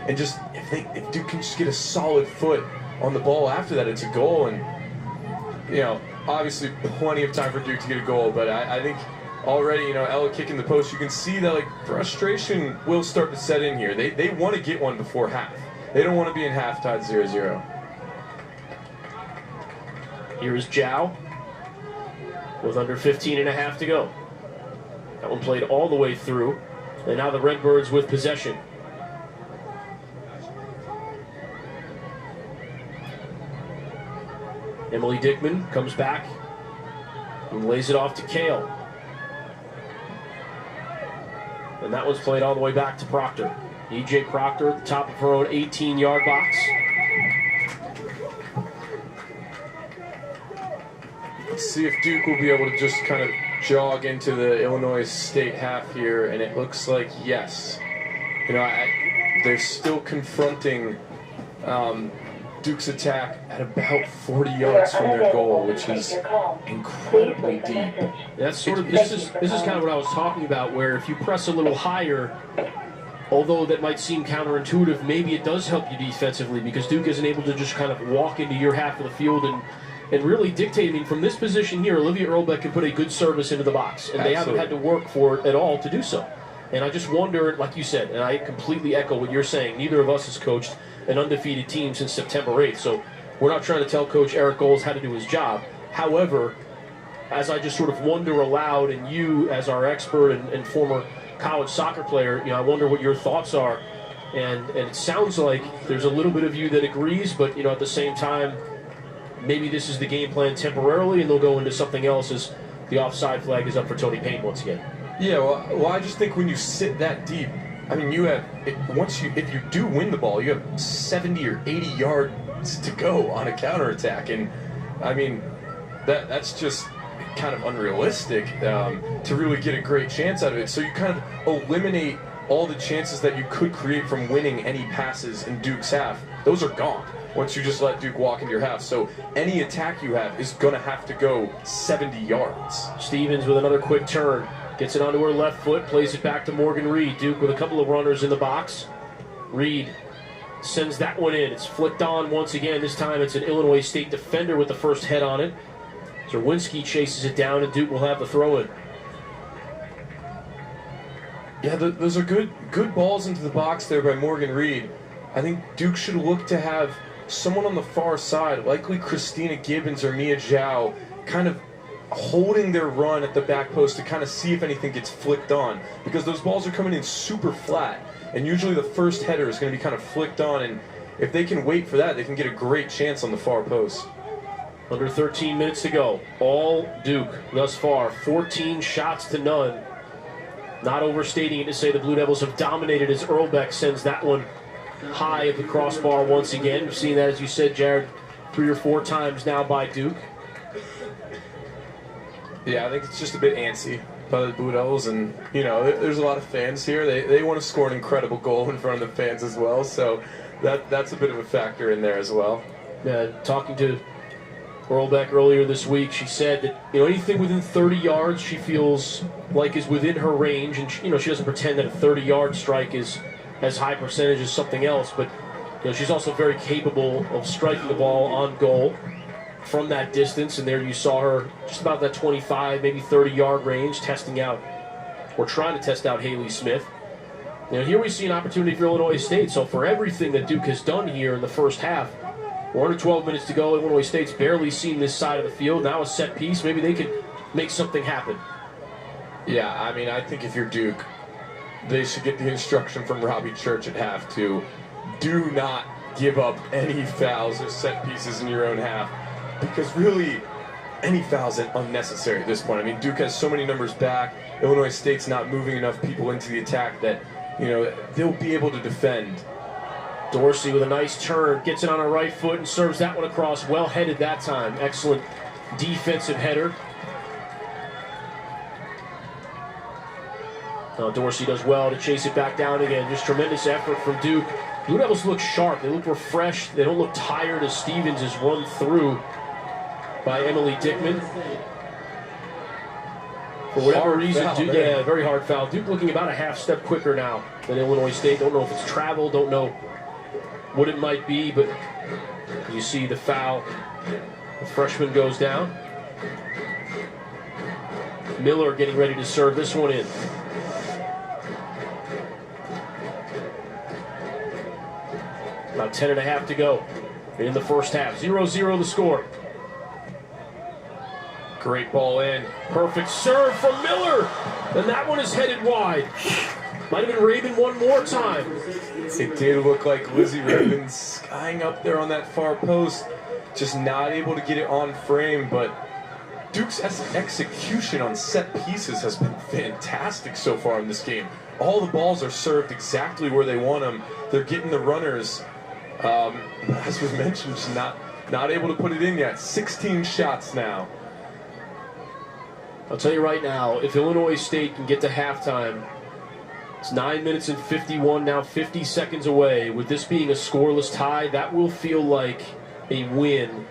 and just if Duke can just get a solid foot on the ball after that, it's a goal. And obviously plenty of time for Duke to get a goal, but I think already, Ella kicking the post, you can see that frustration will start to set in here. They want to get one before half. They don't want to be in half tied 0-0. Here's Ncaa with under 15 and a half to go. That one played all the way through, and now the Redbirds with possession. Emily Dickman comes back and lays it off to Kale. And that one's played all the way back to Proctor. E.J. Proctor at the top of her own 18-yard box. Let's see if Duke will be able to just kind of jog into the Illinois State half here, and it looks like yes. They're still confronting Duke's attack at about 40 yards from their goal, which is incredibly deep. That's this is kind of what I was talking about, where if you press a little higher, although that might seem counterintuitive, maybe it does help you defensively because Duke isn't able to just kind of walk into your half of the field and really dictate. I mean, from this position here, Olivia Earlbeck can put a good service into the box, and they haven't had to work for it at all to do so. And I just wonder, like you said, and I completely echo what you're saying, neither of us has coached an undefeated team since September 8th, so we're not trying to tell Coach Eric Goals how to do his job. However, as I just sort of wonder aloud, and you as our expert and former college soccer player, I wonder what your thoughts are. And it sounds like there's a little bit of you that agrees, but at the same time, maybe this is the game plan temporarily, and they'll go into something else as the offside flag is up for Tony Payne once again. Yeah, well, I just think when you sit that deep, I mean, you have if you do win the ball, you have 70 or 80 yards to go on a counterattack, and I mean, that's just kind of unrealistic to really get a great chance out of it. So you kind of eliminate all the chances that you could create from winning any passes in Duke's half. Those are gone once you just let Duke walk into your half. So any attack you have is going to have to go 70 yards. Stevens with another quick turn. Gets it onto her left foot, plays it back to Morgan Reed. Duke with a couple of runners in the box. Reed sends that one in. It's flicked on once again. This time it's an Illinois State defender with the first head on it. Zerwinski chases it down, and Duke will have the throw-in. Yeah, those are good balls into the box there by Morgan Reed. I think Duke should look to have someone on the far side, likely Christina Gibbons or Mia Zhao, kind of holding their run at the back post to kind of see if anything gets flicked on, because those balls are coming in super flat, and usually the first header is going to be kind of flicked on, and if they can wait for that, they can get a great chance on the far post. Under 13 minutes to go. All Duke thus far, 14 shots to none. Not overstating it to say the Blue Devils have dominated as Earlbeck sends that one high at the crossbar once again. We've seen that, as you said, Jared, 3 or 4 times now by Duke. Yeah, I think it's just a bit antsy by the Blue Devils, and there's a lot of fans here. They want to score an incredible goal in front of the fans as well, so that's a bit of a factor in there as well. Yeah, talking to Earlbeck earlier this week, she said that anything within 30 yards she feels like is within her range, and she doesn't pretend that a 30-yard strike is as high percentage as something else, but she's also very capable of striking the ball on goal from that distance, and there you saw her just about that 25, maybe 30-yard range, testing out, or trying to test out Haley Smith. Here we see an opportunity for Illinois State. So for everything that Duke has done here in the first half, we're under 12 minutes to go. Illinois State's barely seen this side of the field. Now a set piece, maybe they could make something happen. Yeah, I mean, I think if you're Duke, they should get the instruction from Robbie Church at half to do not give up any fouls or set pieces in your own half, because really any fouls are unnecessary at this point. I mean, Duke has so many numbers back. Illinois State's not moving enough people into the attack that they'll be able to defend. Dorsey with a nice turn, gets it on her right foot and serves that one across. Well headed that time. Excellent defensive header. Now Dorsey does well to chase it back down again. Just tremendous effort from Duke. Blue Devils look sharp. They look refreshed. They don't look tired as Stevens is run through by Emily Dickman. For whatever reason, Duke, very hard foul. Duke looking about a half step quicker now. than Illinois State. Don't know if it's travel, don't know what it might be, but you see the foul. The freshman goes down. Miller getting ready to serve this one in. About 10.5 to go in the first half. 0-0 the score. Great ball in. Perfect serve from Miller. And that one is headed wide. Might have been Rabin one more time. It did look like Lizzie Rabin skying up there on that far post. Just not able to get it on frame, but Duke's execution on set pieces has been fantastic so far in this game. All the balls are served exactly where they want them. They're getting the runners. As was mentioned, just not able to put it in yet. 16 shots now. I'll tell you right now, if Illinois State can get to halftime, it's 9 minutes and 51, now 50 seconds away. With this being a scoreless tie, that will feel like a win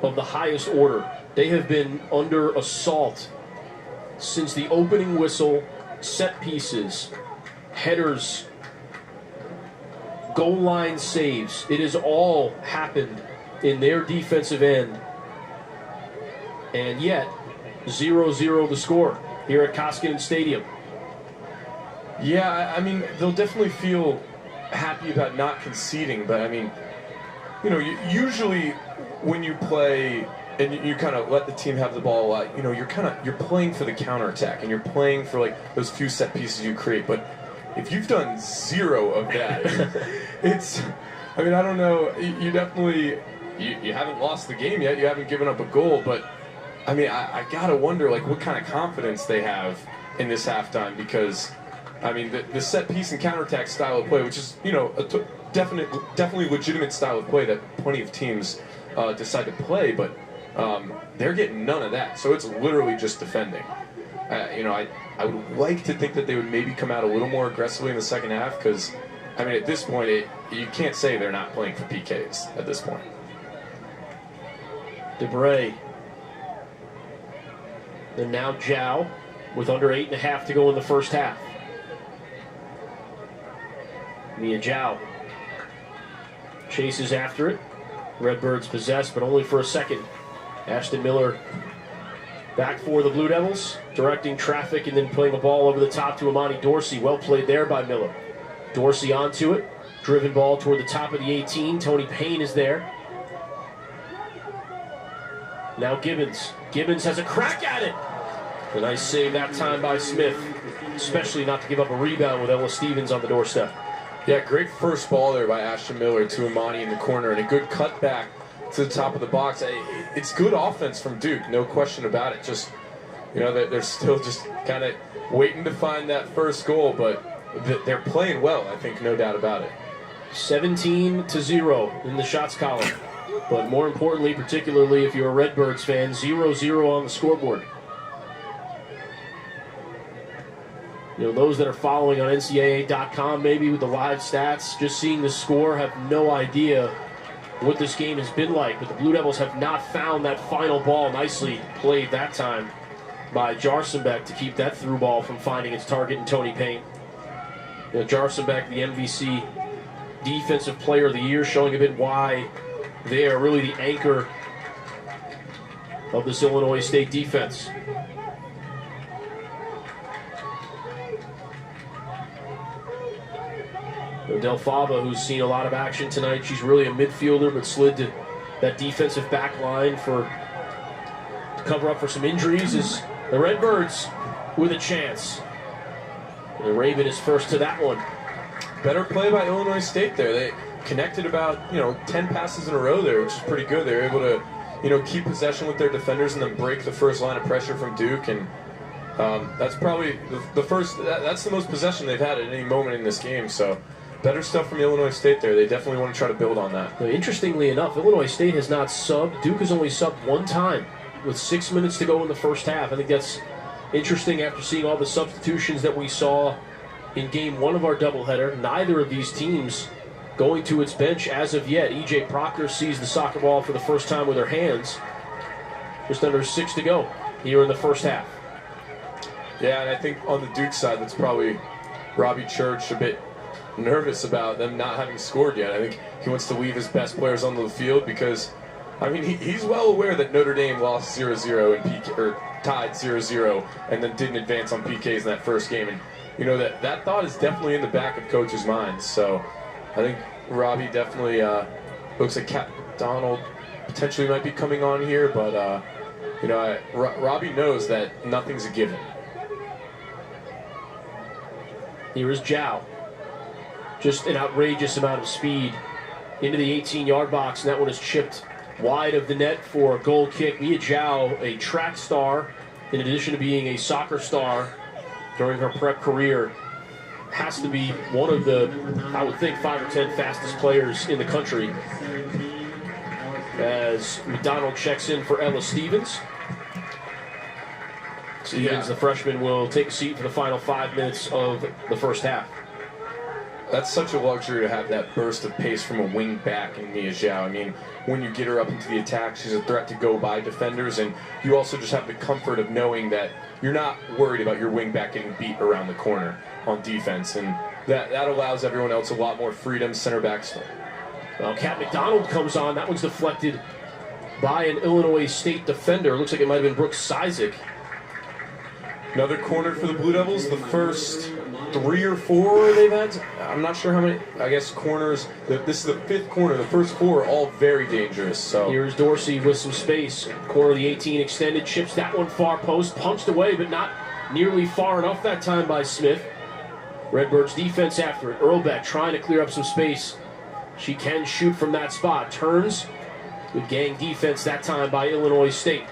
of the highest order. They have been under assault since the opening whistle, set pieces, headers, goal line saves. It has all happened in their defensive end. And yet, 0-0 the score here at Koskinen Stadium. Yeah, I mean, they'll definitely feel happy about not conceding, but I mean, you know, usually when you play and you kind of let the team have the ball a lot, you know, you're playing for the counterattack and you're playing for like those few set pieces you create. But if you've done 0 of that, I mean, I don't know, you definitely, you haven't lost the game yet, you haven't given up a goal, but I mean, I gotta wonder like what kind of confidence they have in this halftime, because I mean, the set piece and counterattack style of play, which is, you know, a definitely legitimate style of play that plenty of teams decide to play, but they're getting none of that. So it's literally just defending. You know, I would like to think that they would maybe come out a little more aggressively in the second half, because, I mean, at this point, you can't say they're not playing for PKs at this point. DeBray. And now Ncaa with under 8.5 to go in the first half. Ncaa chases after it. Redbirds possessed, but only for a second. Ashton Miller back for the Blue Devils, directing traffic and then playing a ball over the top to Amani Dorsey. Well played there by Miller. Dorsey onto it. Driven ball toward the top of the 18. Tony Payne is there. Now Gibbons. Gibbons has a crack at it. A nice save that time by Smith, especially not to give up a rebound with Ella Stevens on the doorstep. Yeah, great first ball there by Ashton Miller to Amani in the corner, and a good cutback to the top of the box. It's good offense from Duke, no question about it. Just, you know, they're still just kind of waiting to find that first goal, but they're playing well, I think, no doubt about it. 17-0 in the shots column. But more importantly, particularly if you're a Redbirds fan, 0-0 on the scoreboard. You know, those that are following on NCAA.com, maybe with the live stats, just seeing the score, have no idea what this game has been like. But the Blue Devils have not found that final ball. Nicely played that time by Jarsenbeck to keep that through ball from finding its target in Tony Payne. You know, Jarsenbeck, the MVC Defensive Player of the Year, showing a bit why they are really the anchor of this Illinois State defense. Del Fava, who's seen a lot of action tonight, she's really a midfielder, but slid to that defensive back line to cover up for some injuries, is the Redbirds with a chance. And Rabin is first to that one. Better play by Illinois State there. They connected about, 10 passes in a row there, which is pretty good. They were able to, keep possession with their defenders and then break the first line of pressure from Duke. And that's probably the first, that's the most possession they've had at any moment in this game. So better stuff from Illinois State there. They definitely want to try to build on that. Interestingly enough, Illinois State has not subbed. Duke has only subbed one time with 6 minutes to go in the first half. I think that's interesting after seeing all the substitutions that we saw in game one of our doubleheader. Neither of these teams going to its bench as of yet. E.J. Proctor sees the soccer ball for the first time with her hands. Just under 6 to go here in the first half. Yeah, and I think on the Duke side, that's probably Robbie Church a bit nervous about them not having scored yet. I think he wants to leave his best players on the field because, I mean, he's well aware that Notre Dame lost 0-0 and or tied 0-0 and then didn't advance on PKs in that first game. And, you know, that thought is definitely in the back of coaches' minds. So I think Robbie definitely looks like Cap Donald potentially might be coming on here, but, you know, Robbie knows that nothing's a given. Here is Ncaa. Just an outrageous amount of speed into the 18-yard box, and that one is chipped wide of the net for a goal kick. Ncaa, a track star, in addition to being a soccer star during her prep career, has to be one of the, I would think, 5 or 10 fastest players in the country. As McDonald checks in for Ella Stevens. Stevens, the freshman, will take a seat for the final 5 minutes of the first half. That's such a luxury to have that burst of pace from a wing back in Ncaa. I mean, when you get her up into the attack, she's a threat to go by defenders, and you also just have the comfort of knowing that you're not worried about your wing back getting beat around the corner on defense, and that allows everyone else a lot more freedom. Center backs. Well, Cat McDonald comes on. That one's deflected by an Illinois State defender. Looks like it might have been Brooks Sizek. Another corner for the Blue Devils. The first 3 or 4 they've had. I'm not sure how many. I guess corners. This is the 5th corner. The first 4 are all very dangerous. So here's Dorsey with some space. Corner of the 18 extended. Chips that one far post. Punched away, but not nearly far enough that time by Smith. Redbirds defense after it. Earlbeck trying to clear up some space. She can shoot from that spot. Turns. Good gang defense that time by Illinois State.